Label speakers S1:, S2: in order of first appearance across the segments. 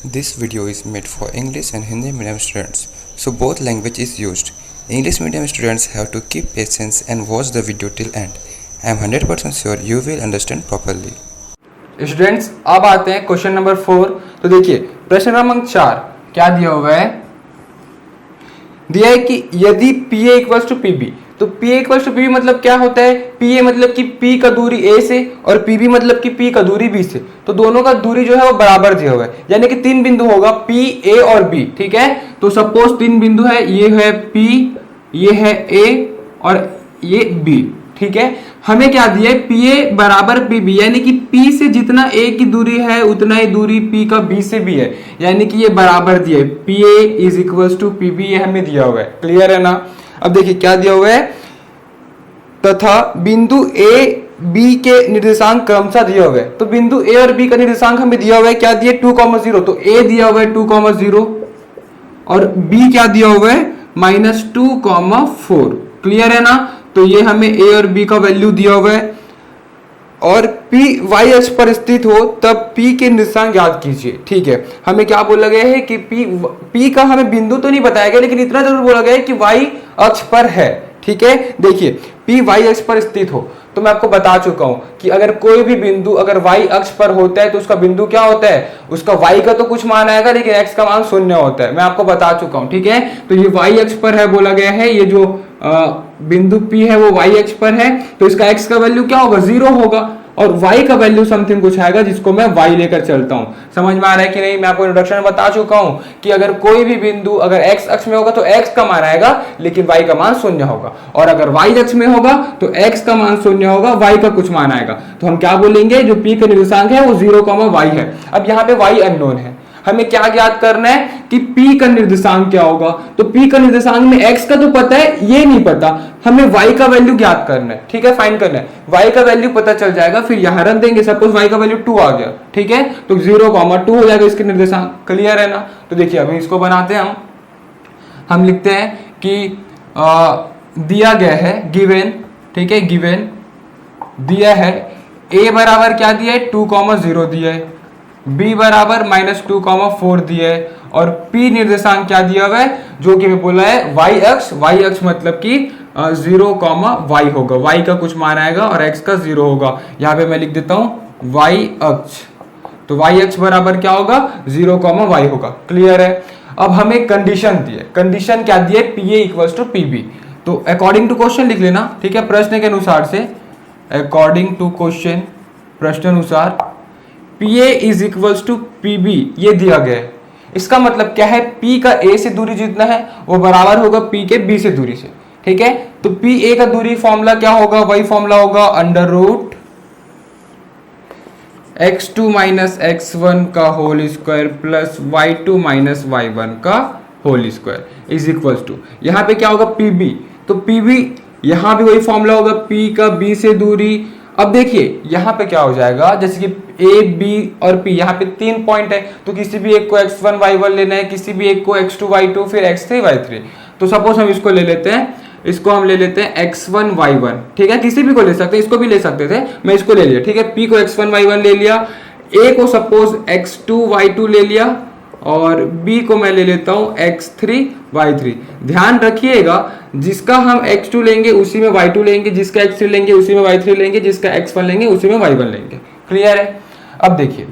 S1: This video is made for English and Hindi medium students, so both language is used. English medium students have to keep patience and watch the video till end. I am 100% sure you will understand properly.
S2: Students अब आते हैं question number 4। तो देखिए प्रश्न क्रमांक 4 क्या दिया हुआ है। दिया है कि यदि PA इक्वल्स टू PB, तो PA इक्वल्स टू PB मतलब क्या होता है। PA मतलब कि P का दूरी A से और PB मतलब कि P का दूरी B से, तो दोनों का दूरी जो है वो बराबर दिया हुआ है, यानी कि तीन बिंदु होगा P, A और B। ठीक है, तो सपोज तीन बिंदु है, ये है P, ये है A और ये B। ठीक है, हमें क्या दिया है, PA बराबर PB, यानी कि P से जितना A की दूरी है उतना ही दूरी P का B से भी है, यानी कि ये बराबर दिया है। PA is equals to PB, ये हमें दिया हुआ है। क्लियर है ना। अब देखिए क्या दिया हुआ है, तथा बिंदु A B के निर्देशांक क्रमशः दिया हुआ है। तो बिंदु A और B का निर्देशांक हमें दिया हुआ है, क्या दिया 2,0, तो A दिया हुआ है 2,0 और B क्या दिया हुआ है -2,4। क्लियर है ना। तो ये हमें A और B का वैल्यू दिया हुआ है और P y अक्ष पर स्थित हो तब P के निर्देशांक याद कीजिए। ठीक है, हमें क्या बोला गया है कि P का हमें बिंदु तो नहीं बताया गया, लेकिन इतना जरूर बोला गया है कि y अक्ष पर है। ठीक है, देखिए P y अक्ष पर स्थित हो, तो मैं आपको बता चुका हूं कि अगर कोई भी बिंदु अगर y अक्ष पर होता है तो उसका बिंदु क्या होता है, उसका y का तो कुछ मान आएगा लेकिन x का मान 0 होता है। मैं आपको बता चुका हूं। ठीक है, तो ये y अक्ष पर है बोला गया है, ये जो बिंदु P है वो y अक्ष पर है, तो इसका x का वैल्यू क्या होगा, 0 होगा और y का वैल्यू समथिंग कुछ आएगा जिसको मैं y लेकर चलता हूं। समझ में आ रहा है कि नहीं। मैं आपको इंट्रोडक्शन में बता चुका हूं कि अगर कोई भी बिंदु अगर x अक्ष में होगा तो x का मान आएगा लेकिन y का मान 0 होगा, और अगर y अक्ष में होगा तो x का मान 0 होगा, y का कुछ मान आएगा। तो हम क्या बोलेंगे, जो P का निर्देशांक है वो 0, y है। अब यहाँ पे y अननोन है, हमें क्या ज्ञात करना है कि P का निर्देशांक क्या होगा। तो P का निर्देशांक में x का तो पता है, ये नहीं पता, हमें y का वैल्यू ज्ञात करना है। ठीक है, फाइंड करना है, y का वैल्यू पता चल जाएगा, फिर यहां रख देंगे। सपोज y का वैल्यू 2 आ गया, ठीक है, तो 0,2 हो जाएगा इसके निर्देशांक। क्लियर है ना। तो देखिए अभी इसको बनाते हैं हम लिखते हैं कि दिया गया है गिवन। ठीक है, गिवन दिया है a बराबर क्या दिया है 2,0 दिया है, b बराबर -2,4 दिया है और p निर्देशांक क्या दिया हुआ है, जो कि मैं बोला है y अक्ष मतलब कि 0,y होगा, y का कुछ मान आएगा और x का 0 होगा। यहाँ पे मैं लिख देता हूँ y अक्ष, तो y अक्ष बराबर क्या होगा 0,y होगा। क्लियर है। अब हमें कंडीशन दी है, कंडीशन क्या दी है, PA इक्वल्स टू PB। तो अकॉर्डिंग टू क्वेश्चन लिख लेना। ठीक है, प्रश्न के अनुसार से, अकॉर्डिंग टू क्वेश्चन, प्रश्न अनुसार PA is equals to PB ये दिया गया है। इसका मतलब क्या है, P का A से दूरी जितना है वो बराबर होगा P के B से दूरी से। ठीक है, तो PA का दूरी फॉर्मूला क्या होगा, वही फॉर्मूला होगा √ x2 माइनस x1 का whole square plus y2 minus y1 का whole square is equals to, यहाँ पे क्या होगा PB, तो PB यहाँ भी वही फॉर्मूला होगा P का B से दूरी। अब देखिए यहाँ पे क्या हो जाएगा, जैसे कि A, B और P, यहाँ पे 3 पॉइंट है, तो किसी भी एक को x1 y1 लेना है, किसी भी एक को x2 y2 फिर x3 y3। तो सपोज हम इसको ले लेते हैं, इसको हम ले लेते हैं x1 y1। ठीक है, किसी भी को ले सकते हैं, इसको भी ले सकते थे, मैं इसको ले लिया। ठीक है, P को x1 y1 ले लिया, A को सपोज x2 y2 ले लिया और B को मैं ले लेता हूं x3 y3। ध्यान रखिएगा, जिसका हम x2 लेंगे उसी में y2 लेंगे, जिसका x3 लेंगे उसी में y3 लेंगे, जिसका x1 लेंगे उसी में y1 लेंगे। क्लियर है। अब देखिए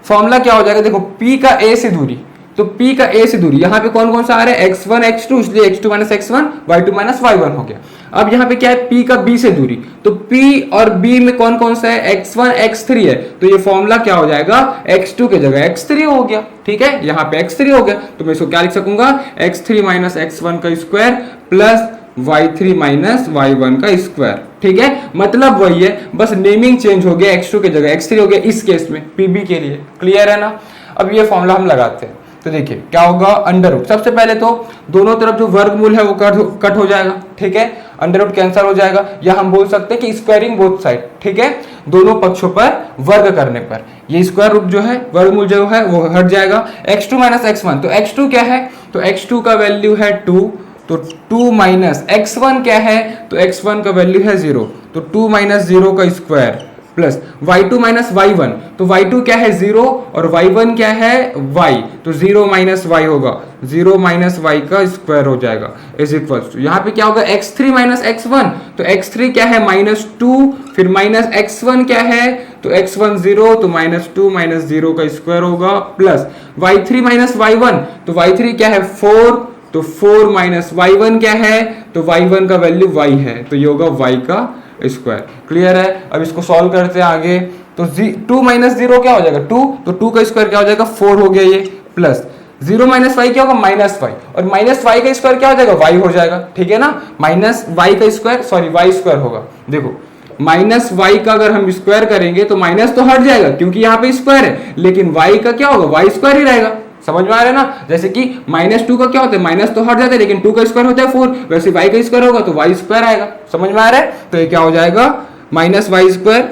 S2: फॉर्मूला क्या हो जाएगा, देखो P का A से दूरी, तो P का A से दूरी यहाँ पे कौन कौन सा आ रहा है, x1 x2, इसलिए x2 minus x1 y2 minus y1 हो गया। अब यहाँ पे क्या है, P का B से दूरी, तो P और B में कौन कौन सा है, x1 x3 है, तो ये फॉर्मूला क्या हो जाएगा, x2 के जगह x3 हो गया। ठीक है, यहाँ पे x3 हो गया, तो मैं इसको क्या लिख सकूंगा, x3 माइनस x1 का square plus y3 minus y1 का स्क्वायर। ठीक है, मतलब वही है, बस नेमिंग चेंज हो गया, x2 के जगह x3 हो गया इस केस में PB के लिए। क्लियर है ना। अब ये फॉर्मूला हम लगाते हैं, तो देखिए क्या होगा, √ सबसे पहले तो दोनों तरफ जो वर्गमूल है वो कट हो जाएगा। ठीक है, √ कैंसिल हो जाएगा, या हम बोल सकते हैं कि स्क्वायरिंग बोथ साइड। ठीक है, दोनों पक्षों पर वर्ग करने पर ये स्क्वायर रूट जो है, वर्गमूल जो है वो हट जाएगा। x2 माइनस x1, तो x2 क्या है, तो x2 का वैल्यू है 2, तो 2 माइनस x1 क्या है, तो x1 का वैल्यू है 0, तो 2 माइनस 0 का square plus y2 minus y1, तो y2 क्या है 0 और y1 क्या है y, तो 0 माइनस y होगा, 0 माइनस y का स्क्वायर हो जाएगा इज इक्वल टू, यहाँ पे क्या होगा x3 माइनस x1, तो x3 क्या है -2, फिर माइनस x1 क्या है, तो x1 0, तो -2 माइनस 0 का स्क्वायर होगा, प्लस y3 माइनस y1, तो y3 क्या है 4, तो 4 माइनस y1 क्या है, तो y1 का वैल्यू y है, तो ये होगा y का स्क्वायर। क्लियर है? अब इसको सॉल्व करते हैं आगे, तो 2 माइनस 0 क्या हो जाएगा 2, तो 2 का स्क्वायर क्या हो जाएगा 4 हो गया ये, प्लस 0 माइनस वाई क्या होगा -y, और माइनस वाई का स्क्वायर क्या हो जाएगा y हो जाएगा, ठीक है ना, माइनस वाई का स्क्वायर सॉरी y स्क्वायर होगा। देखो माइनस वाई का अगर हम स्क्वायर करेंगे तो माइनस तो हट जाएगा क्योंकि यहाँ पे स्क्वायर है, लेकिन वाई का क्या होगा y स्क्वायर ही रहेगा। समझ में आ रहा है ना, जैसे कि -2 का क्या होता है, माइनस तो हट जाता है लेकिन 2 का स्क्वायर होता है 4, वैसे y का स्क्वायर होगा तो y स्क्वायर आएगा। समझ में आ रहा है, तो ये क्या हो जाएगा minus Y square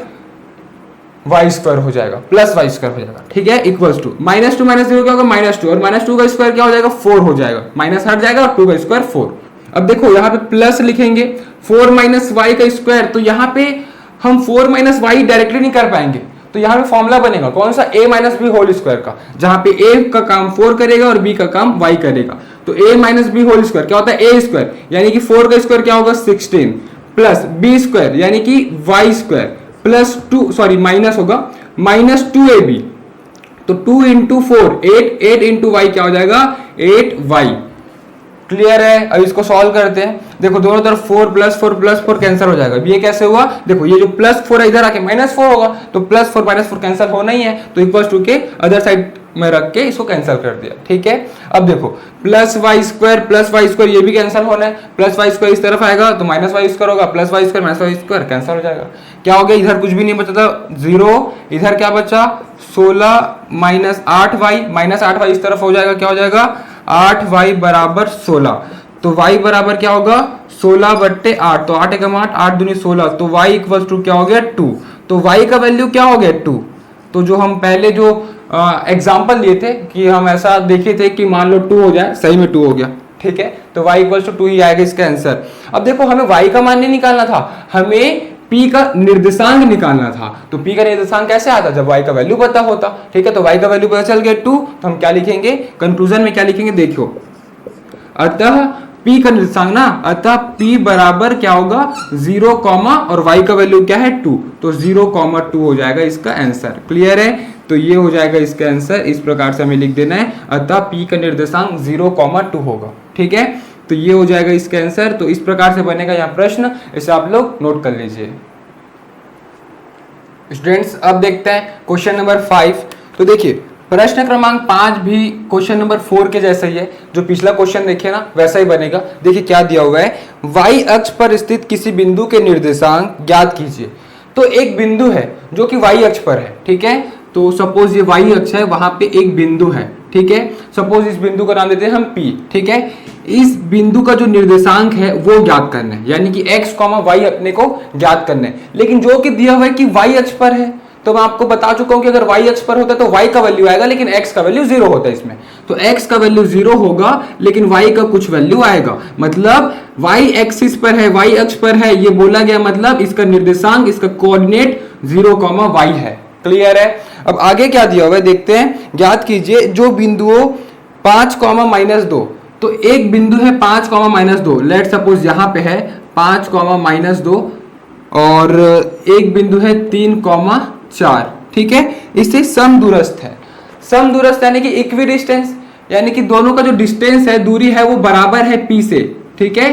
S2: y square हो जाएगा प्लस y स्क्वायर हो जाएगा, ठीक है, इक्वल्स टू -2 माइनस 0 क्या होगा -2, और -2 का स्क्वायर क्या हो जाएगा 4 हो जाएगा, माइनस हट जाएगा और 2 का स्क्वायर 4। अब देखो यहाँ पे प्लस लिखेंगे 4 माइनस वाई का स्क्वायर, तो यहाँ पे हम 4 माइनस वाई डायरेक्टली नहीं कर पाएंगे, तो यहाँ पे फॉर्मूला बनेगा कौन सा, a minus B whole square का, जहां पे a का काम 4 करेगा और b का काम y करेगा, तो a minus B whole square क्या होता है a स्क्वायर, यानी कि 4 का स्क्वायर क्या होगा 16, प्लस b स्क्वायर यानी कि y square, plus 2 sorry minus होगा -2ab, तो 2 इंटू 4 8 इंटू वाई क्या हो जाएगा 8y। क्लियर है? अब इसको सॉल्व करते हैं, देखो दोनों तरफ 4 प्लस 4 कैंसिल हो जाएगा। ये कैसे हुआ, देखो ये जो +4 है इधर आके -4 होगा, तो +4 -4 कैंसिल होना ही है, तो इक्वल टू के अदर साइड में रख के इसको कैंसिल कर दिया, ठीक है। अब देखो प्लस वाई स्क्वायर ये भी कैंसिल होना है, प्लस वाई स्क्वायर इस तरफ आएगा तो माइनस वाई स्क्वायर होगा, प्लस वाई स्क्वायर कैंसिल हो जाएगा। क्या हो गया, इधर कुछ भी नहीं बचा था 0, इधर क्या बचा 16 माइनस 8y इस तरफ हो जाएगा, क्या हो जाएगा 8y बराबर 16, तो y बराबर क्या होगा 16/8, तो 8 एकम 8 8 दूनी 16, तो y इक्वल टू क्या हो गया 2, तो y का वैल्यू क्या हो गया 2। तो जो हम पहले जो एग्जाम्पल लिए थे कि हम ऐसा देखे थे कि मान लो 2 हो जाए, सही में 2 हो गया, ठीक है, तो y इक्वल टू 2 ही आएगा इसका आंसर। अब देखो हमें y का मान नहीं निकालना था, हमें p का निर्देशांक निकालना था, तो p का निर्देशांक कैसे आता जब y का वैल्यू पता होता, ठीक है, तो y का वैल्यू पता चल गया 2, तो हम क्या लिखेंगे कंक्लूजन में, क्या लिखेंगे देखो, अतः p का निर्देशांक ना, अतः p बराबर क्या होगा 0, और y का वैल्यू क्या है 2, तो 0,2 हो जाएगा इसका आंसर। क्लियर है, तो ये हो जाएगा इसका आंसर, इस प्रकार से हमें लिख देना है, अतः p का निर्देशांक 0,2 होगा, ठीक है, तो ये हो जाएगा इसका आंसर। तो इस प्रकार से बनेगा यहाँ प्रश्न, इसे आप लोग नोट कर लीजिए स्टूडेंट्स। अब देखते हैं क्वेश्चन नंबर 5। तो देखिए प्रश्न क्रमांक 5 भी क्वेश्चन नंबर 4 के जैसा ही है, जो पिछला क्वेश्चन देखे ना वैसा ही बनेगा। देखिए क्या दिया हुआ है, y अक्ष पर स्थित किसी बिंदु के निर्देशांक ज्ञात कीजिए। तो एक बिंदु है जो कि y अक्ष पर है, ठीक है, तो सपोज ये y अक्ष है, वहां पे एक बिंदु है, ठीक है, सपोज इस बिंदु का नाम देते हैं हम P, ठीक है। इस बिंदु का जो निर्देशांक है वो ज्ञात करना है, यानी कि x, y अपने को ज्ञात करना है, लेकिन जो कि दिया हुआ है कि y अक्ष पर है, तो मैं आपको बता चुका हूं कि अगर y अक्ष पर होता है तो y का वैल्यू आएगा, लेकिन x का वैल्यू 0 होता है इसमें, तो x का वैल्यू 0 होगा लेकिन y का कुछ वैल्यू आएगा, मतलब y एक्सिस पर है, y अक्ष पर है, ये बोला गया, मतलब इसका निर्देशांक, इसका कोऑर्डिनेट 0, y है। क्लियर है। अब आगे क्या दिया हुआ है देखते हैं, ज्ञात कीजिए जो बिंदुओं 5, -2, तो एक बिंदु है 5, -2, लेट सपोज यहाँ पे है 5, -2 और एक बिंदु है 3, 4, ठीक है, इससे समदूरस्थ है। समदूरस्थ यानी कि इक्वी डिस्टेंस, यानी कि दोनों का जो डिस्टेंस है, दूरी है, वो बराबर है p से, ठीक है,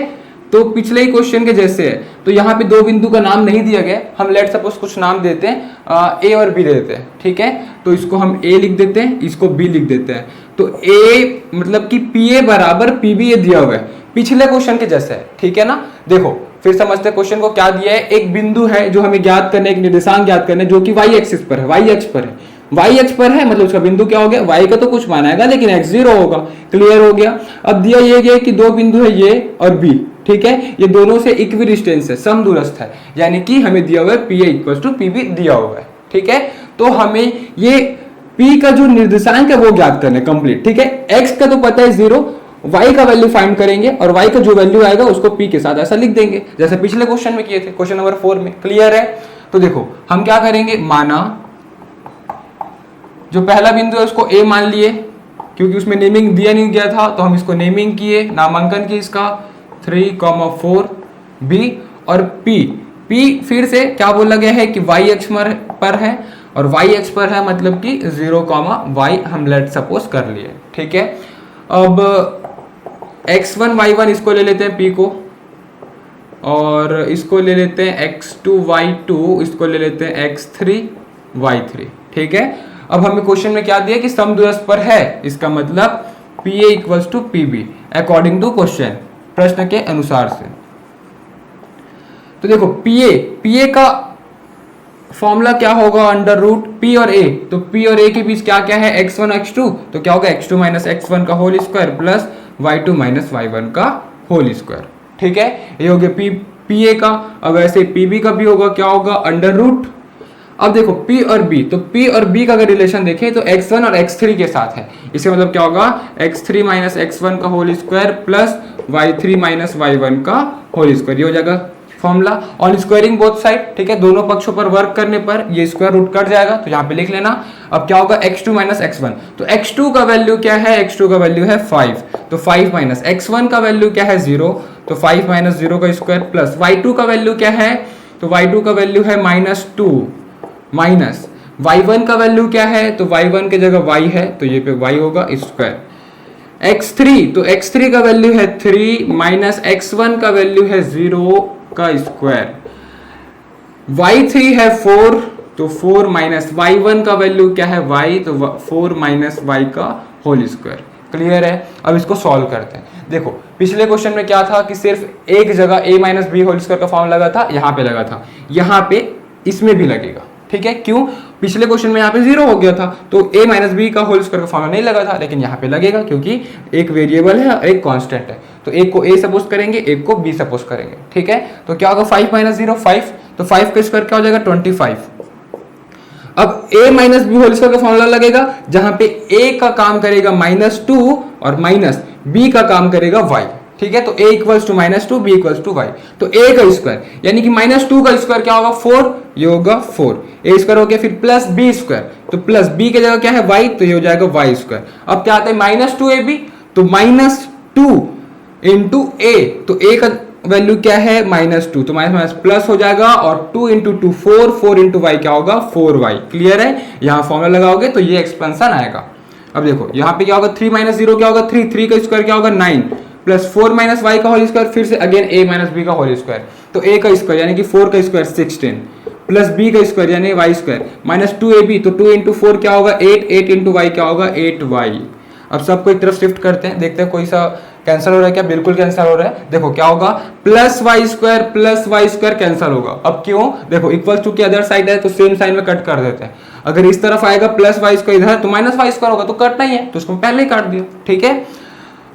S2: तो पिछले ही क्वेश्चन के जैसे है। तो यहाँ पे दो बिंदु का नाम नहीं दिया गया, हम लेट सपोज कुछ नाम देते हैं, ए और बी दे देते हैं, ठीक है, तो इसको हम ए लिख देते हैं, इसको बी लिख देते हैं। तो ए मतलब कि पी ए बराबर पी बी, ये दिया हुआ है पिछले क्वेश्चन के जैसे है, ठीक है ना। देखो फिर समझते हैं क्वेश्चन को, क्या दिया है, एक बिंदु है जो हमें ज्ञात करना है, एक निर्देशांक ज्ञात करना है जो कि वाई एक्सिस पर है, वाई अक्ष पर है, वाई अक्ष पर है, मतलब उसका बिंदु क्या हो गया, वाई का तो कुछ मान आएगा लेकिन एक्स 0 होगा। क्लियर हो गया। अब दिया ये गया कि दो बिंदु है ये और बी, ठीक है, ये दोनों से इक्वी डिस्टेंस है, समदूरस्थ है, यानी कि हमें दिया हुआ है P A equal to P B दिया हुआ है, ठीक है। तो हमें ये p का जो निर्देशांक है वो ज्ञात करना है कंप्लीट, ठीक है। x का तो पता है 0, y का वैल्यू फाइंड करेंगे और y का जो वैल्यू आएगा उसको p के साथ ऐसा लिख देंगे जैसे पिछले क्वेश्चन में किए थे, क्वेश्चन नंबर 4 में। क्लियर है। तो देखो हम क्या करेंगे, माना जो पहला बिंदु है उसको ए मान लिए, क्योंकि उसमें नेमिंग दिया नहीं गया था तो हम इसको नेमिंग किए, नामांकन किए इसका 3,4 बी, और पी फिर से क्या बोला गया है कि y अक्ष पर है, और y अक्ष पर है मतलब कि 0,y हम लेट सपोज कर लिए, ठीक है। अब x1 y1 इसको ले लेते हैं p को, और इसको ले लेते हैं x2 y2, इसको ले लेते हैं x3 y3, ठीक है। अब हमें क्वेश्चन में क्या दिया कि समदूरस्थ पर है, इसका मतलब PA equals to PB according to question, प्रश्न के अनुसार से। तो देखो PA का फॉर्मूला क्या होगा, अंडर रूट P और A, तो P और A के बीच क्या क्या है, x1 x2, तो क्या होगा x2 माइनस x1 का whole square plus y2 minus y1 का होल स्क्वायर, ठीक है। ये हो गया PA का। अब ऐसे PB का भी होगा, क्या होगा, अंडर रूट, अब देखो P और B, तो P और B का अगर रिलेशन देखें तो x1 और x3 के साथ है, इसका मतलब क्या होगा, x3 माइनस x1 का whole square plus y3 minus y1 का होल स्क्वायर, ये हो जाएगा formula. On squaring both side, ठीक है, दोनों पक्षों पर वर्क करने पर ये स्क्वायर रूट कट जाएगा, तो यहाँ पे लिख लेना। अब क्या होगा, x2 माइनस x1, तो x2 का वैल्यू क्या है, x2 का वैल्यू है 5, तो 5 माइनस x1 का वैल्यू क्या है 0, तो 5 माइनस 0 का स्क्वायर प्लस y2 का वैल्यू क्या है, तो y2 का वैल्यू है -2 माइनस y1 का वैल्यू क्या है, तो y1 के जगह y है तो ये पे y होगा स्क्वायर, x3 तो x3 का वैल्यू है 3 माइनस x1 का वैल्यू है 0 का स्क्वायर, y3 है 4 तो 4 माइनस y1 का वैल्यू क्या है y, तो 4 माइनस y का होल स्क्वायर, क्लियर है। अब इसको सॉल्व करते हैं। देखो पिछले क्वेश्चन में क्या था कि सिर्फ एक जगह a minus B whole square का फॉर्मूला लगा था, यहाँ पे लगा था, यहाँ पे इसमें भी लगेगा, ठीक है। क्यों, पिछले क्वेश्चन में यहाँ पे 0 हो गया था तो a माइनस बी का होल स्क्वायर का फॉर्मूला नहीं लगा था, लेकिन यहाँ पे लगेगा क्योंकि एक वेरिएबल है और एक कांस्टेंट है, तो एक को a सपोज करेंगे, एक को b सपोज करेंगे, ठीक है। तो क्या होगा 5 माइनस 0 5, तो 5 का स्क्वायर क्या हो जाएगा 25। अब a minus B whole square का फॉर्मूला लगेगा जहां पे a का काम करेगा -2 और माइनस b का काम करेगा y, ठीक है। तो a equals to -2 b equals to y, तो a का स्क्वायर यानी कि -2 का स्क्वायर क्या होगा 4, ये होगा 4, a स्क्वायर हो गया, फिर प्लस b स्क्वायर, तो प्लस b के जगह क्या है y, तो ये हो जाएगा y स्क्वायर। अब क्या आता है -2ab, तो -2 इंटू a, तो a का वैल्यू क्या है -2, तो माइनस प्लस हो जाएगा, और 2 इंटू 2 4, 4 इंटू वाई क्या होगा 4y, क्लियर है। यहाँ फॉर्मूला लगाओगे तो ये एक्सपेंशन आएगा। अब देखो यहाँ पे क्या होगा 3 माइनस 0 क्या होगा 3, 3 का स्क्वायर क्या होगा 9, प्लस 4 माइनस वाई का होल स्क्वायर, फिर से अगेन a माइनस बी का होल स्क्वायर, तो a का स्क्वायर यानी कि 4 का स्क्वायर 16, प्लस b का स्क्वायर यानी y स्क्वायर माइनस 2ab, तो 2 इंटू 4 क्या होगा 8, 8 इंटू वाई क्या होगा 8y। अब सबको एक तरफ शिफ्ट करते हैं, देखते हैं कोई सा कैंसिल हो रहा है क्या, बिल्कुल कैंसिल हो रहा है। देखो क्या होगा प्लस वाई स्क्वायर कैंसिल होगा। अब क्यों, देखो इक्वल टू की अदर साइड है तो सेम साइन में कट कर देते हैं। अगर इस तरफ आएगा प्लस वाई स्क्वायर इधर तो माइनस वाई स्क्वायर होगा, तो कटना ही है, तो उसको पहले ही काट दिया, ठीक है।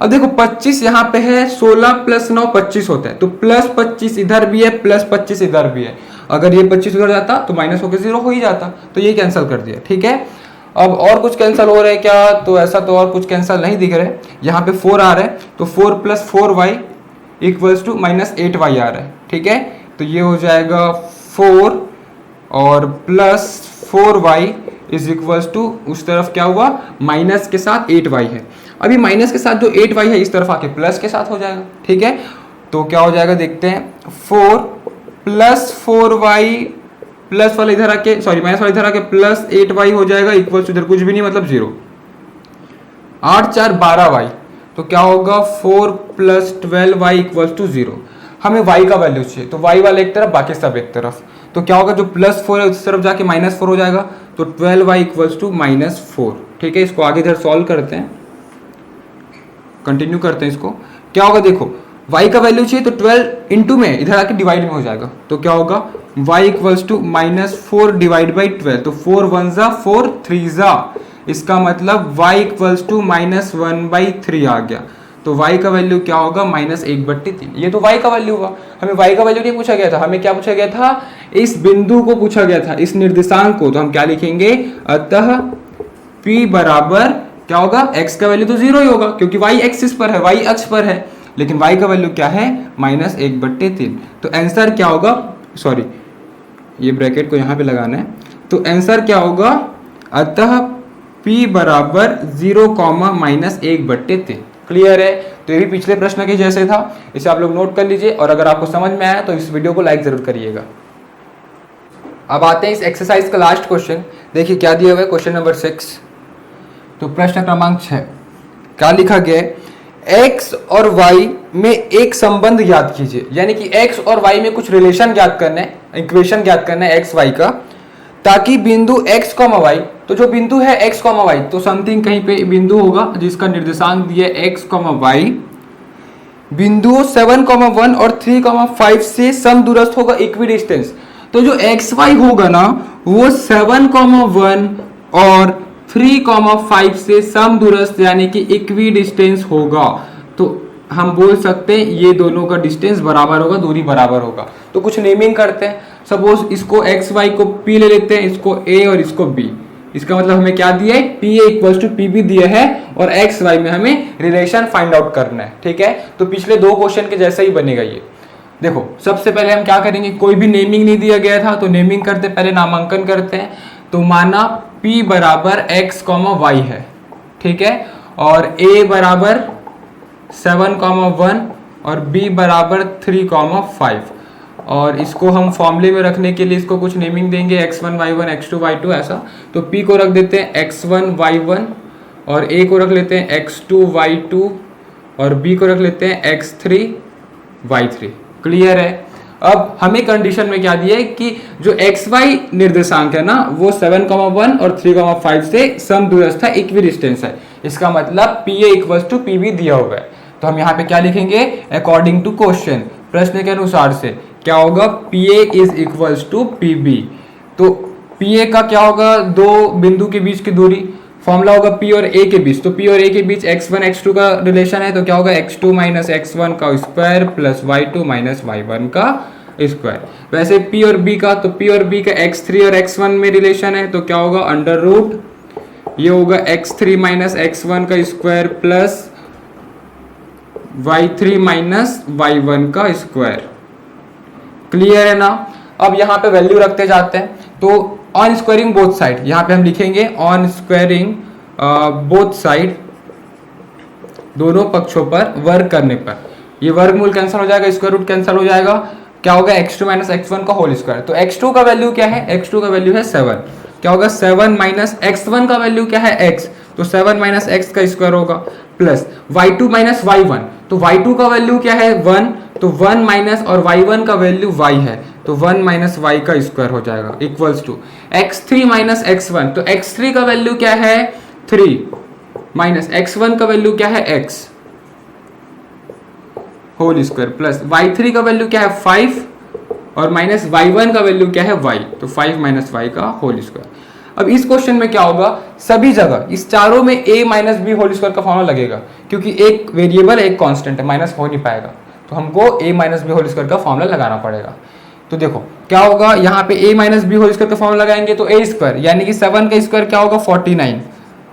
S2: अब देखो 25 यहाँ पे है, 16 प्लस 9 25 होता है, तो प्लस 25 इधर भी है, प्लस 25 इधर भी है। अगर ये 25 उधर जाता तो माइनस होकर 0 हो ही जाता, तो ये कैंसिल कर दिया, ठीक है। अब और कुछ कैंसिल हो रहा है क्या, तो ऐसा तो और कुछ कैंसिल नहीं दिख रहा है। यहाँ पे 4 आ रहा है, तो 4 plus 4y equals to -8y आ रहा है, ठीक है। तो ये हो जाएगा 4 और plus 4y is equals to, उस तरफ क्या हुआ माइनस के साथ 8y है। अभी माइनस के साथ जो 8y है इस तरफ आके प्लस के साथ हो जाएगा, ठीक है। तो क्या हो जाएगा देखते हैं, 4 प्लस 4y प्लस वाला इधर आके सॉरी माइनस वाला इधर आके प्लस 8y हो जाएगा इक्वल्स टू इधर कुछ भी नहीं मतलब 0, 8 4 12y, तो क्या होगा 4 प्लस 12y इक्वल्स टू 0। हमें y का वैल्यू चाहिए, तो y वाला एक तरफ बाकी सब एक तरफ, तो क्या होगा जो +4 है उस तरफ जाके -4 हो जाएगा, तो 12y इक्वल्स टू -4, ठीक है। इसको आगे इधर सॉल्व करते हैं, कंटिन्यू करते हैं इसको। क्या होगा देखो y का वैल्यू चाहिए तो 12 इंटू में इधर आके डिवाइड में हो जाएगा, तो क्या होगा y equals to -4 divide by 12, तो 4 1 जा 4 3 जा, इसका मतलब y इक्वल्स टू -1/3 आ गया। तो y का वैल्यू क्या होगा -1/3, ये तो y का वैल्यू हुआ। हमें y का वैल्यू नहीं पूछा गया था, हमें क्या पूछा गया था, इस बिंदु को पूछा गया था, इस निर्देशांक को। तो हम क्या लिखेंगे, अतः p बराबर क्या होगा, x का वैल्यू तो 0 ही होगा क्योंकि y एक्सिस पर है, y अक्ष पर है, लेकिन y का वैल्यू क्या है -1/3। तो आंसर क्या होगा, सॉरी ये ब्रैकेट को यहाँ पे लगाना है, तो आंसर क्या होगा, अतः p बराबर 0 -1/3। क्लियर है। तो ये भी पिछले प्रश्न के जैसे था, इसे आप लोग नोट कर लीजिए, और अगर आपको समझ में आया तो इस वीडियो को लाइक जरूर करिएगा। अब आते हैं इस एक्सरसाइज का लास्ट क्वेश्चन। देखिए क्या दिया हुआ है, क्वेश्चन नंबर 6। तो प्रश्न क्रमांक 6 क्या लिखा गया है, x और y में एक संबंध ज्ञात कीजिए। यानी कि x और y में कुछ रिलेशन ज्ञात करना है, इक्वेशन ज्ञात करना है x y का, ताकि बिंदु x, y, तो जो बिंदु है x, y, तो समथिंग कहीं पे बिंदु होगा जिसका निर्देशांक दिया है x, y, बिंदु 7,1 और 3,5 से समदूरस्थ होगा, इक्विडिस्टेंस। तो जो एक्स वाई होगा ना वो 7,1 और 3,5 से समदूरस्थ यानी कि इक्विडिस्टेंस होगा। तो हम बोल सकते हैं ये दोनों का डिस्टेंस बराबर होगा, दूरी बराबर होगा। तो कुछ नेमिंग करते हैं। सपोज इसको एक्स वाई को पी ले लेते हैं, इसको ए और इसको बी। इसका मतलब हमें क्या दिया है, P A equals to P B दिया है, और एक्स वाई में हमें रिलेशन फाइंड आउट करना है। ठीक है, तो पिछले दो क्वेश्चन के जैसा ही बनेगा ये। देखो सबसे पहले हम क्या करेंगे, कोई भी नेमिंग नहीं दिया गया था तो नेमिंग करते, पहले नामांकन करते हैं। तो माना p बराबर x, y है, ठीक है, और a बराबर 7,1 और b बराबर 3,5, और इसको हम फॉर्मूले में रखने के लिए इसको कुछ नेमिंग देंगे, x1 y1 x2 y2 ऐसा। तो p को रख देते हैं x1 y1, और a को रख लेते हैं x2 y2, और b को रख लेते हैं x3 y3। क्लियर है। अब हमें कंडीशन में क्या दिया है कि जो एक्स वाई निर्देशांक है ना वो 7,1 और 3,5 से समदूरस्थ है, इक्विडिस्टेंस है। इसका मतलब P A equals to P B दिया हुआ है। तो हम यहाँ पे क्या लिखेंगे, अकॉर्डिंग टू क्वेश्चन, प्रश्न के अनुसार से क्या होगा, P A is equals to P B. तो पी ए का क्या होगा, दो बिंदु के बीच की दूरी, फॉर्मूला होगा p और a के बीच। तो p और a के बीच x1 x2 का रिलेशन है, तो क्या होगा x2 माइनस x1 का square plus y2 minus y1 का स्क्वायर। वैसे p और b का, तो p और b का x3 और x1 में रिलेशन है, तो क्या होगा अंडर रूट, ये होगा x3 माइनस x1 का square plus y3 minus y1 का स्क्वायर। क्लियर है ना। अब यहाँ पे वैल्यू रखते जाते हैं। तो ऑन स्क्वायरिंग बोथ साइड, यहाँ पे हम लिखेंगे ऑन स्क्वायरिंग बोथ साइड, दोनों पक्षों पर वर्ग करने पर ये वर्गमूल कैंसिल हो जाएगा, स्क्वायर रूट कैंसिल हो जाएगा, क्या होगा x2 माइनस x1 का होल स्क्वायर। तो x2 का वैल्यू क्या है, x2 का वैल्यू है 7, क्या होगा 7 माइनस x1 का वैल्यू क्या है x, तो 7 माइनस x का स्क्वायर होगा, प्लस y2 माइनस y1, तो y2 का वैल्यू क्या है 1, तो 1 माइनस और y1 का वैल्यू y है, तो 1 माइनस y का स्क्वायर हो जाएगा, equals to x3 minus x1, तो x3 का वैल्यू क्या है 3 माइनस x1 का वैल्यू क्या है x whole square, plus y3 का वैल्यू क्या है 5 और माइनस y1 का वैल्यू क्या है y, तो 5 माइनस y का होल स्क्वायर। अब इस क्वेश्चन में क्या होगा, सभी जगह इस चारों में a minus B whole square का फॉर्मूला लगेगा, क्योंकि एक वेरिएबल एक कांस्टेंट है, माइनस हो नहीं पाएगा, तो हमको a minus B whole square का फॉर्मूला लगाना पड़ेगा। तो देखो क्या होगा, यहाँ पे a minus B whole square का फॉर्मूला लगाएंगे तो a स्क्वायर यानी कि 7 का स्क्वायर क्या होगा 49,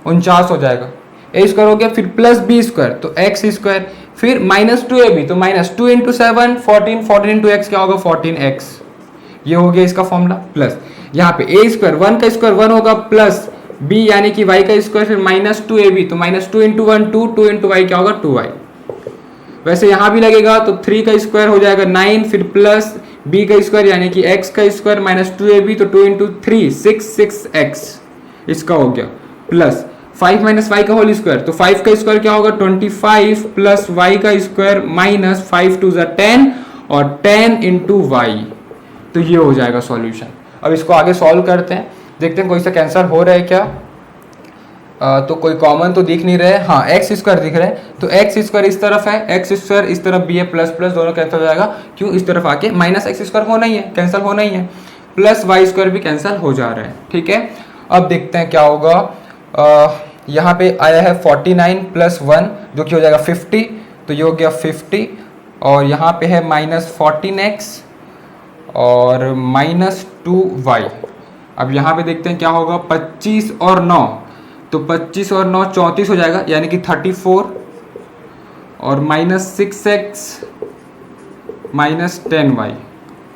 S2: 49 हो जाएगा, a स्क्वायर हो गया, फिर प्लस बी स्क्वायर तो x स्क्वायर, फिर माइनस 2ab तो माइनस 2 इंटू 7 14, 14 इंटू एक्स क्या होगा 14x, ये हो गया इसका फॉर्मूला। प्लस यहाँ पे a स्क्वायर 1 का स्क्वायर 1 होगा, प्लस b यानी कि y का स्क्वायर, फिर माइनस 2ab तो माइनस 2 इंटू 1 2, 2 इंटू y क्या होगा 2y। वैसे यहाँ भी लगेगा तो 3 का स्क्वायर हो जाएगा 9, फिर प्लस b का स्क्वायर यानी कि x का स्क्वायर माइनस 2ab तो 2 इंटू 3 6x इसका हो गया, प्लस 5 माइनस y का होल स्क्वायर, तो 5 का स्क्वायर क्या होगा 25 प्लस y का स्क्वायर माइनस 5 टू 10 और 10 इंटू वाई, तो ये हो जाएगा सॉल्यूशन। अब इसको आगे सॉल्व करते हैं, देखते हैं कोई सा कैंसर हो रहा है क्या। तो कोई कॉमन तो दिख नहीं रहा है, हाँ एक्स स्क्वायर दिख रहा है, तो एक्स स्क्वायर इस तरफ है, एक्स स्क्वायर इस तरफ भी है, प्लस प्लस दोनों कैंसिल हो जाएगा, क्यों इस तरफ आके माइनस एक्स स्क्वायर होना ही है, कैंसिल होना ही है, प्लस वाई स्क्वायर भी कैंसिल हो जा रहा है। ठीक है, अब देखते हैं क्या होगा। यहाँ पे आया है 49 प्लस 1 जो कि हो जाएगा 50, तो ये हो गया 50, और यहाँ पे है माइनस 14x और माइनस 2y। अब यहाँ पे देखते हैं क्या होगा, 25 और 9, तो 25 और 9 34 हो जाएगा यानी कि 34, और माइनस 6x माइनस 10y।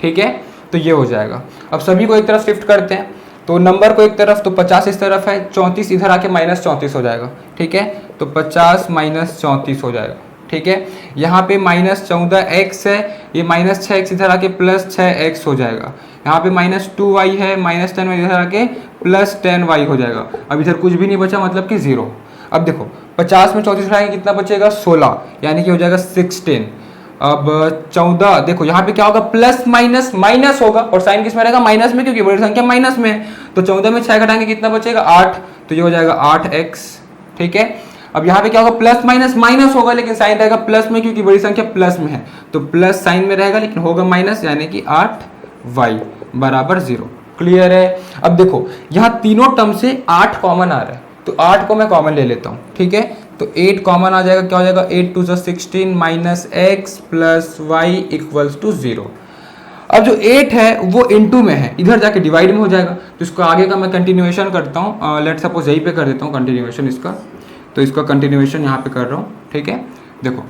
S2: ठीक है, तो ये हो जाएगा। अब सभी को एक तरफ शिफ्ट करते हैं, तो नंबर को एक तरफ, तो 50 इस तरफ है, 34 इधर आके -34 हो जाएगा, ठीक है। तो 50 - 34 हो जाएगा, ठीक है। यहाँ पे -14x है, ये -6x इधर आके +6x हो जाएगा। यहाँ पे -2y है, -10y इधर आके +10y हो जाएगा। अब इधर कुछ भी नहीं बचा, मतलब कि 0। अब देखो 50 में 34 हटाएंगे कितना बचेगा, 16, यानी कि हो जाएगा 16। अब 14, देखो यहाँ पे क्या होगा, प्लस माइनस माइनस होगा, और साइन किस में रहेगा, माइनस में, क्योंकि बड़ी संख्या माइनस में है। तो 14 में 6 घटाएंगे कितना बचेगा, 8, तो ये हो जाएगा 8x, ठीक है। अब यहाँ पे क्या होगा, प्लस माइनस माइनस होगा, लेकिन साइन रहेगा प्लस में, क्योंकि बड़ी संख्या प्लस में है, तो प्लस साइन में रहेगा, लेकिन होगा माइनस, यानी कि 8y बराबर 0। क्लियर है। अब देखो यहाँ तीनों टर्म से 8 कॉमन आ रहा है, तो 8 को मैं कॉमन ले लेता हूँ, ठीक है। तो 8 कॉमन आ जाएगा, क्या हो जाएगा, 8 2 16 -x + y = 0। अब जो 8 है वो इनटू में है, इधर जाके डिवाइड में हो जाएगा, तो इसको आगे का मैं कंटिन्यूएशन करता हूँ। लेट सपोज यहीं पे कर देता हूँ कंटिन्यूएशन इसका, तो इसका कंटिन्यूएशन यहाँ पे कर रहा हूँ, ठीक है। देखो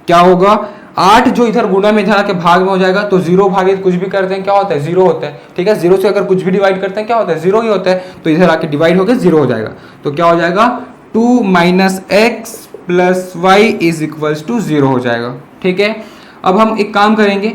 S2: क्या होगा, 8 जो इधर गुणा में इधर आके भाग में हो जाएगा, तो 0 भागे कुछ भी करते हैं क्या होता है, 0 होता है, ठीक है। 0 से अगर कुछ भी डिवाइड करते हैं क्या होता है, 0 ही होता है, तो इधर आके डिवाइड होकर 0 हो जाएगा। तो क्या हो जाएगा, 2 - x + y = 0 हो जाएगा, ठीक है। अब हम एक काम करेंगे,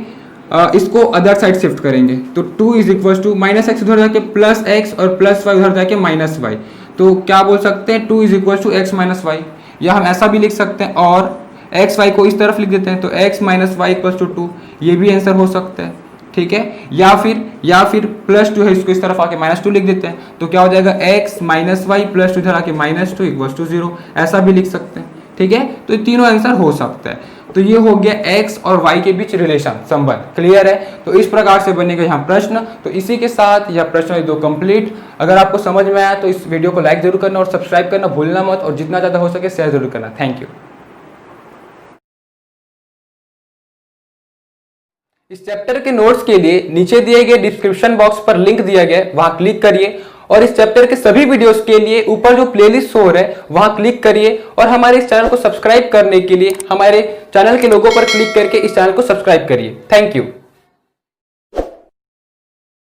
S2: इसको अदर साइड शिफ्ट करेंगे, तो 2 = -x उधर जाके +x और +y उधर जाके -y, तो क्या बोल सकते हैं, 2 = x - y, या हम ऐसा भी लिख सकते हैं, और x y को इस तरफ लिख देते हैं, तो x - y = 2, ये भी आंसर हो सकता है, ठीक है। या फिर +2 है, इसको इस तरफ आके -2 लिख देते हैं, तो क्या हो जाएगा, x - y +2 इधर आके -2 = 0, ऐसा भी लिख सकते हैं, ठीक है। तो ये तीनों आंसर हो सकता है। तो ये हो गया x और y के बीच रिलेशन, संबंध। क्लियर है। तो इस प्रकार से बनेगा यहाँ प्रश्न। तो इसी के साथ यह प्रश्न 2 कंप्लीट। अगर आपको समझ में आया तो इस वीडियो को लाइक जरूर करना और सब्सक्राइब करना भूलना मत, और जितना ज़्यादा हो सके शेयर जरूर करना। Thank you. इस चैप्टर के नोट्स के लिए नीचे दिए गए डिस्क्रिप्शन बॉक्स पर लिंक दिया गया है, वहां क्लिक करिए, और इस चैप्टर के सभी वीडियोस के लिए ऊपर जो प्लेलिस्ट शो हो रहा है वहां क्लिक करिए, और हमारे इस चैनल को सब्सक्राइब करने के लिए हमारे चैनल के लोगो पर क्लिक करके इस चैनल को सब्सक्राइब करिए। Thank you.